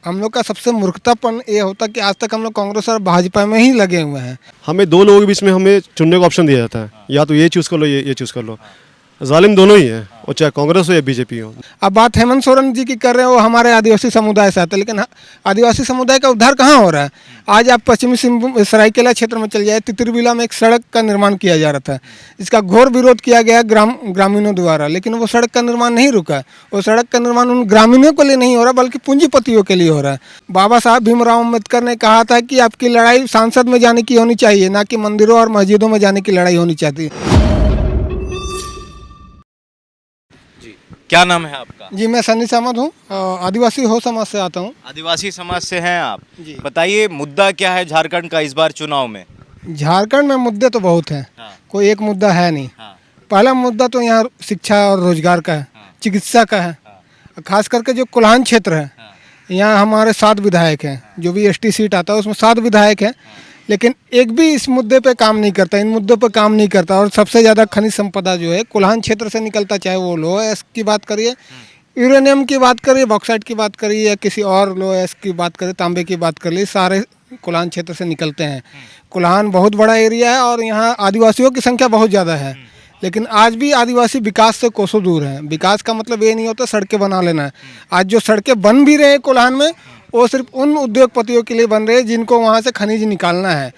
हम लोग का सबसे मूर्खतापन ये होता कि आज तक हम लोग कांग्रेस और भाजपा में ही लगे हुए हैं। हमें दो लोगों के बीच में हमें चुनने का ऑप्शन दिया जाता है, या तो ये चूज़ कर लो, ये चूज़ कर लो। जालिम दोनों ही है, और चाहे कांग्रेस हो या बीजेपी हो। अब बात हेमंत सोरेन जी की कर रहे हैं, वो हमारे आदिवासी समुदाय से आते हैं, लेकिन आदिवासी समुदाय का उद्धार कहाँ हो रहा है? आज आप पश्चिमी सिंहभूम सरायकेला क्षेत्र में चल जाए, तितरबिला में एक सड़क का निर्माण किया जा रहा था। इसका घोर विरोध किया गया ग्रामीणों द्वारा, लेकिन वो सड़क का निर्माण नहीं रुका। वो सड़क का निर्माण उन ग्रामीणों के लिए नहीं हो रहा, बल्कि पूंजीपतियों के लिए हो रहा है। बाबा साहब भीमराव अम्बेडकर ने कहा था कि आपकी लड़ाई सांसद में जाने की होनी चाहिए, ना कि मंदिरों और मस्जिदों में जाने की लड़ाई होनी चाहिए। क्या नाम है आपका? जी, मैं सन्नी सामंत हूँ, आदिवासी हो समाज से आता हूँ। आदिवासी समाज से हैं आप। जी। बताइए मुद्दा क्या है झारखंड का इस बार चुनाव में? झारखंड में मुद्दे तो बहुत हैं, हाँ। कोई एक मुद्दा है नहीं। हाँ। पहला मुद्दा तो यहाँ शिक्षा और रोजगार का है, हाँ। चिकित्सा का है। हाँ। खास करके जो कोल्हान क्षेत्र है, हाँ। यहाँ हमारे 7 विधायक हैं। जो भी एसटी सीट आता है उसमें 7 विधायक हैं, लेकिन एक भी इस मुद्दे पे काम नहीं करता, इन मुद्दों पे काम नहीं करता। और सबसे ज़्यादा खनिज संपदा जो है कोल्हान क्षेत्र से निकलता, चाहे वो लोह की बात करिए, यूरेनियम की बात करिए, बॉक्साइट की बात करिए, या किसी और लोह की बात करिए, तांबे की बात करिए, सारे कोल्हान क्षेत्र से निकलते हैं। कोल्हान बहुत बड़ा एरिया है और यहाँ आदिवासियों की संख्या बहुत ज़्यादा है, लेकिन आज भी आदिवासी विकास से कोसों दूर हैं। विकास का मतलब ये नहीं होता सड़कें बना लेना है। आज जो सड़कें बन भी रहे हैं कोल्हान में, वो सिर्फ उन उद्योगपतियों के लिए बन रहे हैं जिनको वहाँ से खनिज निकालना है।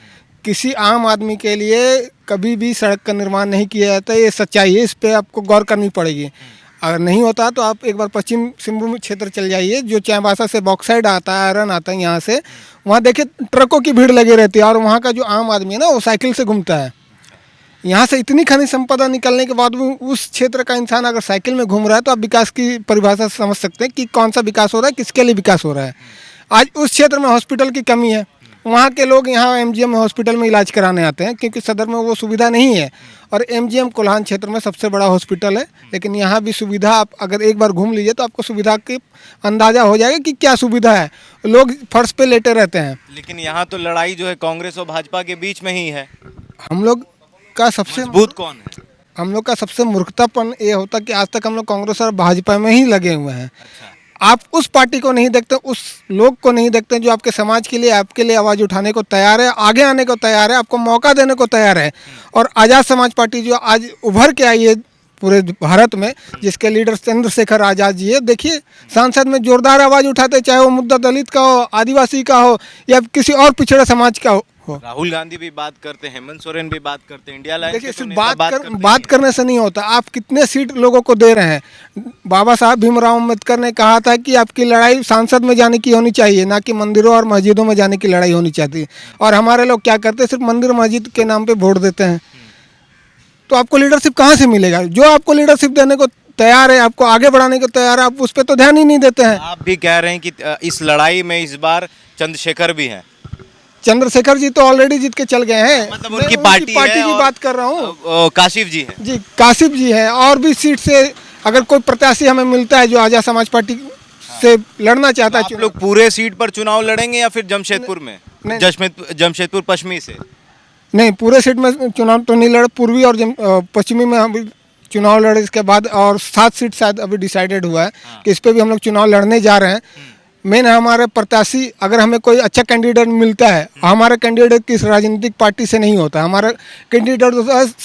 किसी आम आदमी के लिए कभी भी सड़क का निर्माण नहीं किया जाता, ये सच्चाई है, इस पर आपको गौर करनी पड़ेगी। अगर नहीं होता तो आप एक बार पश्चिम सिंहभूम क्षेत्र चल जाइए, जो चाईबासा से बॉक्साइड आता है, आयरन आता है यहाँ से, वहाँ देखिए ट्रकों की भीड़ लगी रहती है, और वहाँ का जो आम आदमी है ना, वो साइकिल से घूमता है। यहाँ से इतनी खनिज संपदा निकलने के बाद भी उस क्षेत्र का इंसान अगर साइकिल में घूम रहा है, तो आप विकास की परिभाषा समझ सकते हैं कि कौन सा विकास हो रहा है, किसके लिए विकास हो रहा है। आज उस क्षेत्र में हॉस्पिटल की कमी है, वहाँ के लोग यहाँ एमजीएम हॉस्पिटल में इलाज कराने आते हैं, क्योंकि सदर में वो सुविधा नहीं है। और एमजीएम कोल्हान क्षेत्र में सबसे बड़ा हॉस्पिटल है, लेकिन यहाँ भी सुविधा, आप अगर एक बार घूम लीजिए तो आपको सुविधा की अंदाज़ा हो जाएगा कि क्या सुविधा है। लोग फर्श पे लेटे रहते हैं। लेकिन यहाँ तो लड़ाई जो है कांग्रेस और भाजपा के बीच में ही है। हम लोग का सबसे मजबूत कौन है? हम लोग का सबसे मूर्खतापन ये होता कि आज तक हम लोग कांग्रेस और भाजपा में ही लगे हुए हैं। आप उस पार्टी को नहीं देखते, उस लोग को नहीं देखते जो आपके समाज के लिए, आपके लिए आवाज़ उठाने को तैयार है, आगे आने को तैयार है, आपको मौका देने को तैयार है। और आज़ाद समाज पार्टी जो आज उभर के आई है पूरे भारत में, जिसके लीडर चंद्रशेखर आज़ाद जी है, देखिए संसद में जोरदार आवाज़ उठाते, चाहे वो मुद्दा दलित का हो, आदिवासी का हो, या किसी और पिछड़े समाज का हो। राहुल गांधी भी बात करते हैं, हेमंत सोरेन भी बात करते हैं, इंडिया अलायंस देखिए, के तो सिर्फ नेता बात करने से नहीं होता, आप कितने सीट लोगों को दे रहे हैं। बाबा साहब भीमराव अम्बेडकर ने कहा था कि आपकी लड़ाई सांसद में जाने की होनी चाहिए, ना कि मंदिरों और मस्जिदों में जाने की लड़ाई होनी चाहिए। और हमारे लोग क्या करते हैं, सिर्फ मंदिर मस्जिद के नाम पे वोट देते हैं। तो आपको लीडरशिप कहाँ से मिलेगा? जो आपको लीडरशिप देने को तैयार है, आपको आगे बढ़ाने को तैयार है, आप उस पर तो ध्यान ही नहीं देते हैं। आप भी कह रहे हैं कि इस लड़ाई में इस बार चंद्रशेखर भी हैं। चंद्रशेखर जी तो ऑलरेडी जीत के चल गए हैं। मतलब मैं उनकी पार्टी की और बात कर रहा हूँ। काशिफ जी हैं। जी, काशिफ जी हैं। और भी सीट से अगर कोई प्रत्याशी हमें मिलता है जो आज़ाद समाज पार्टी से लड़ना चाहता है, आप लोग पूरे सीट पर चुनाव लड़ेंगे या फिर जमशेदपुर में? जमशेदपुर पश्चिमी से? नहीं, पूरे सीट में चुनाव तो नहीं लड़े, पूर्वी और पश्चिमी में हम चुनाव लड़े। इसके बाद और 7 सीट शायद अभी डिसाइडेड हुआ है कि इस पर भी हम लोग चुनाव लड़ने जा रहे हैं। मेन हमारे प्रत्याशी, अगर हमें कोई अच्छा कैंडिडेट मिलता है, हमारा कैंडिडेट किस राजनीतिक पार्टी से नहीं होता, हमारा कैंडिडेट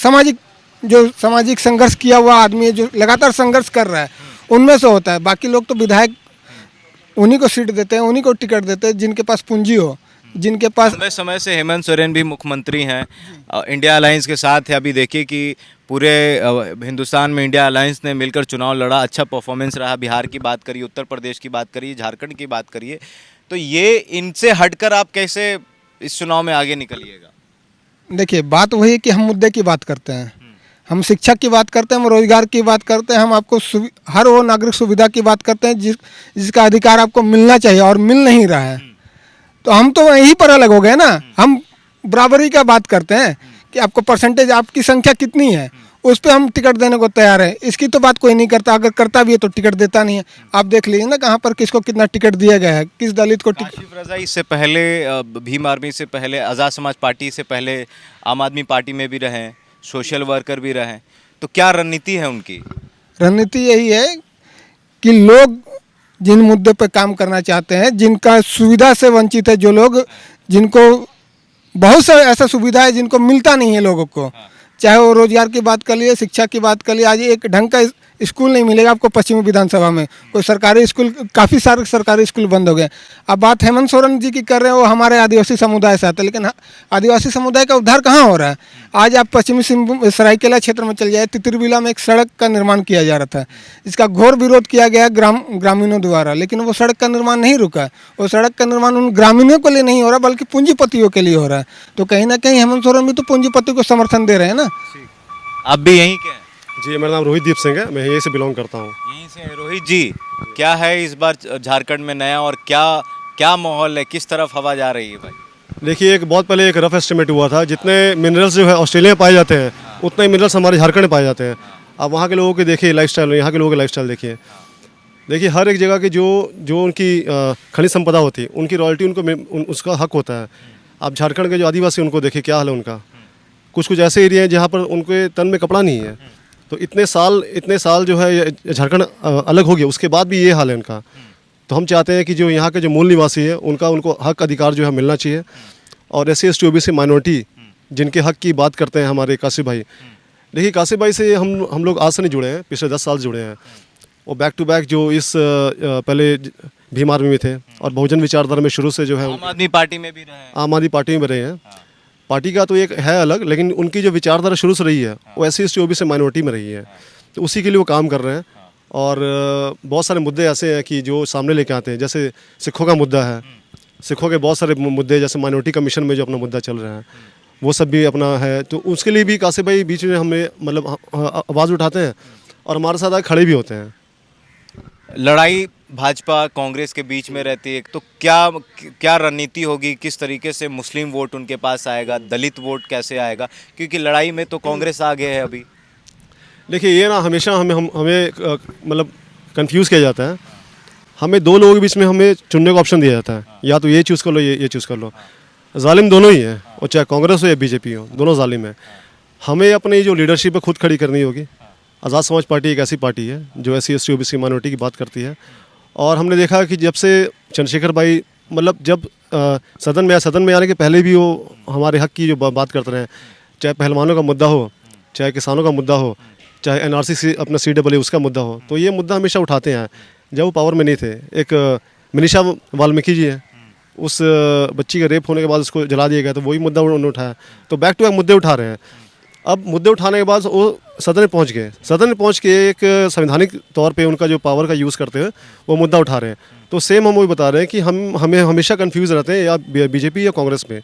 सामाजिक संघर्ष किया हुआ आदमी है, जो लगातार संघर्ष कर रहा है, उनमें से होता है। बाकी लोग तो विधायक उन्हीं को सीट देते हैं, उन्हीं को टिकट देते हैं जिनके पास पूंजी हो, जिनके पास। लंबे समय से हेमंत सोरेन भी मुख्यमंत्री हैं, इंडिया अलायंस के साथ है। अभी देखिए कि पूरे हिंदुस्तान में इंडिया अलायंस ने मिलकर चुनाव लड़ा, अच्छा परफॉर्मेंस रहा। बिहार की बात करिए, उत्तर प्रदेश की बात करिए, झारखंड की बात करिए, तो ये इनसे हटकर आप कैसे इस चुनाव में आगे निकलिएगा? देखिए, बात वही है कि हम मुद्दे की बात करते हैं, हम शिक्षा की बात करते हैं, हम रोजगार की बात करते हैं, हम आपको हर वो नागरिक सुविधा की बात करते हैं जिसका अधिकार आपको मिलना चाहिए और मिल नहीं रहा है। तो हम तो यहीं पर अलग हो गए ना। हम बराबरी का बात करते हैं कि आपको परसेंटेज, आपकी संख्या कितनी है, उस पर हम टिकट देने को तैयार है। इसकी तो बात कोई नहीं करता, अगर करता भी है तो टिकट देता नहीं है। आप देख लीजिए ना कहाँ पर किसको कितना टिकट दिया गया है, किस दलित को टिकट। काशिफ रज़ा इससे पहले भीम आर्मी से पहले, आज़ाद समाज पार्टी से पहले आम आदमी पार्टी में भी रहे, सोशल वर्कर भी रहे, तो क्या रणनीति है उनकी? रणनीति यही है कि लोग जिन मुद्दे पे काम करना चाहते हैं, जिनका सुविधा से वंचित है जो लोग, जिनको बहुत सा ऐसा सुविधा है जिनको मिलता नहीं है लोगों को, चाहे वो रोजगार की बात कर लिए, शिक्षा की बात कर लिए। आज एक ढंग का स्कूल नहीं मिलेगा आपको पश्चिमी विधानसभा में, कोई सरकारी स्कूल, काफ़ी सारे सरकारी स्कूल बंद हो गए। अब बात हेमंत सोरेन जी की कर रहे हैं, वो हमारे आदिवासी समुदाय से आते हैं, लेकिन आदिवासी समुदाय का उद्धार कहाँ हो रहा है? आज आप पश्चिमी सरायकेला क्षेत्र में चल जाए, तितरबिला में एक सड़क का निर्माण किया जा रहा था, इसका घोर विरोध किया गया ग्रामीणों द्वारा, लेकिन वो सड़क का निर्माण नहीं रुका। वो सड़क का निर्माण उन ग्रामीणों के लिए नहीं हो रहा, बल्कि पूंजीपतियों के लिए हो रहा है। तो कहीं ना कहीं हेमंत सोरेन भी तो पूंजीपति को समर्थन दे रहे हैं ना। आप भी यहीं के हैं? जी, मेरा नाम रोहित दीप सिंह है, मैं यहीं से बिलोंग करता हूँ। यहीं से हैं। रोहित जी, क्या है इस बार झारखंड में नया, और क्या क्या माहौल है, किस तरफ हवा जा रही है भाई? देखिए, एक बहुत पहले एक रफ एस्टिमेट हुआ था, जितने मिनरल्स जो है ऑस्ट्रेलिया में पाए जाते हैं उतने ही मिनरल्स हमारे झारखंड में पाए जाते हैं। आप वहाँ के लोगों के देखिए लाइफस्टाइल, यहाँ के लोगों के लाइफस्टाइल देखिए। देखिए, हर एक जगह की जो उनकी खनिज संपदा होती है, उनकी रॉयल्टी उसका हक होता है। आप झारखंड के जो आदिवासी उनको देखिए क्या हाल है उनका। कुछ ऐसे एरिया हैं जहाँ पर उनके तन में कपड़ा नहीं है, तो इतने साल जो है झारखंड अलग हो गया, उसके बाद भी ये हाल है उनका। तो हम चाहते हैं कि जो यहाँ के जो मूल निवासी है उनको हक अधिकार जो है मिलना चाहिए। और SC ST OBC माइनॉरिटी जिनके हक की बात करते हैं हमारे काशिफ भाई, देखिए काशिफ भाई से हम लोग आज से नहीं जुड़े हैं, पिछले 10 साल से जुड़े हैं। वो बैक टू बैक जो इस पहले भीम आर्मी में थे और बहुजन विचारधारा में शुरू से जो है, आम आदमी पार्टी में भी रहे हैं। आम आदमी पार्टी में रहे हैं। पार्टी का तो एक है अलग, लेकिन उनकी जो विचारधारा शुरू से रही है वो SC ST OBC माइनॉरिटी में रही है, तो उसी के लिए वो काम कर रहे हैं। और बहुत सारे मुद्दे ऐसे हैं कि जो सामने लेके आते हैं, जैसे सिखों का मुद्दा है, सिखों के बहुत सारे मुद्दे, जैसे माइनॉरिटी कमीशन में जो अपना मुद्दा चल रहा है वो सब भी अपना है। तो उसके लिए भी काशिफ भाई बीच में हमें मतलब आवाज़ उठाते हैं और हमारे साथ आके खड़े भी होते हैं। लड़ाई भाजपा कांग्रेस के बीच में रहती है, तो क्या रणनीति होगी, किस तरीके से मुस्लिम वोट उनके पास आएगा, दलित वोट कैसे आएगा? क्योंकि लड़ाई में तो कांग्रेस आगे है अभी। देखिए, ये ना हमेशा हमें मतलब कंफ्यूज किया जाता है। हमें दो लोगों के बीच में हमें चुनने का ऑप्शन दिया जाता है, या तो ये चूज़ कर लो, ये चूज़ कर लो। जालिम दोनों ही हैं, और चाहे कांग्रेस हो या BJP हो, दोनों जालिम हैं। हमें अपनी जो लीडरशिप है खुद खड़ी करनी होगी। आज़ाद समाज पार्टी एक ऐसी पार्टी है जो SC ST OBC माइनॉरिटी की बात करती है। और हमने देखा कि जब से चंद्रशेखर भाई मतलब जब सदन में आने के पहले भी वो हमारे हक की जो बात करते रहे, चाहे पहलवानों का मुद्दा हो, चाहे किसानों का मुद्दा हो, चाहे NRC से अपना CAA उसका मुद्दा हो, तो ये मुद्दा हमेशा उठाते हैं। जब वो पावर में नहीं थे, एक मनीषा वाल्मीकि जी है, उस बच्ची का रेप होने के बाद उसको जला दिया गया, तो वही मुद्दा उन्होंने उठाया। तो बैक टू बैक मुद्दे उठा रहे हैं। अब मुद्दे उठाने के बाद वो सदन में पहुंच गए, सदन में पहुंच के एक संवैधानिक तौर पे उनका जो पावर का यूज़ करते हैं वो मुद्दा उठा रहे हैं। तो सेम हम वही बता रहे हैं कि हमें हमेशा कंफ्यूज रहते हैं, या BJP या कांग्रेस में।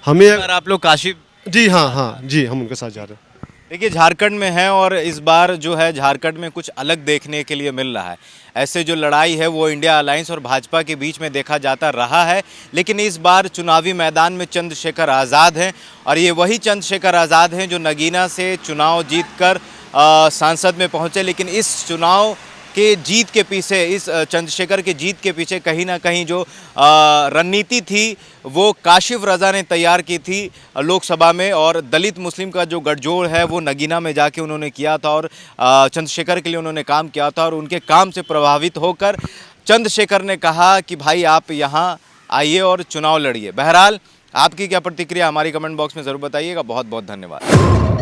हमें आप लोग काशिफ जी हाँ जी, हम उनके साथ जा रहे हैं। देखिए, झारखंड में है और इस बार जो है झारखंड में कुछ अलग देखने के लिए मिल रहा है। ऐसे जो लड़ाई है वो इंडिया अलायंस और भाजपा के बीच में देखा जाता रहा है, लेकिन इस बार चुनावी मैदान में चंद्रशेखर आज़ाद हैं, और ये वही चंद्रशेखर आज़ाद हैं जो नगीना से चुनाव जीतकर सांसद में पहुंचे। लेकिन इस चुनाव के जीत के पीछे, इस चंद्रशेखर के जीत के पीछे कहीं ना कहीं जो रणनीति थी वो काशिफ रज़ा ने तैयार की थी लोकसभा में, और दलित मुस्लिम का जो गठजोड़ है वो नगीना में जाके उन्होंने किया था, और चंद्रशेखर के लिए उन्होंने काम किया था। और उनके काम से प्रभावित होकर चंद्रशेखर ने कहा कि भाई आप यहाँ आइए और चुनाव लड़िए। बहरहाल, आपकी क्या प्रतिक्रिया हमारी कमेंट बॉक्स में ज़रूर बताइएगा। बहुत बहुत धन्यवाद।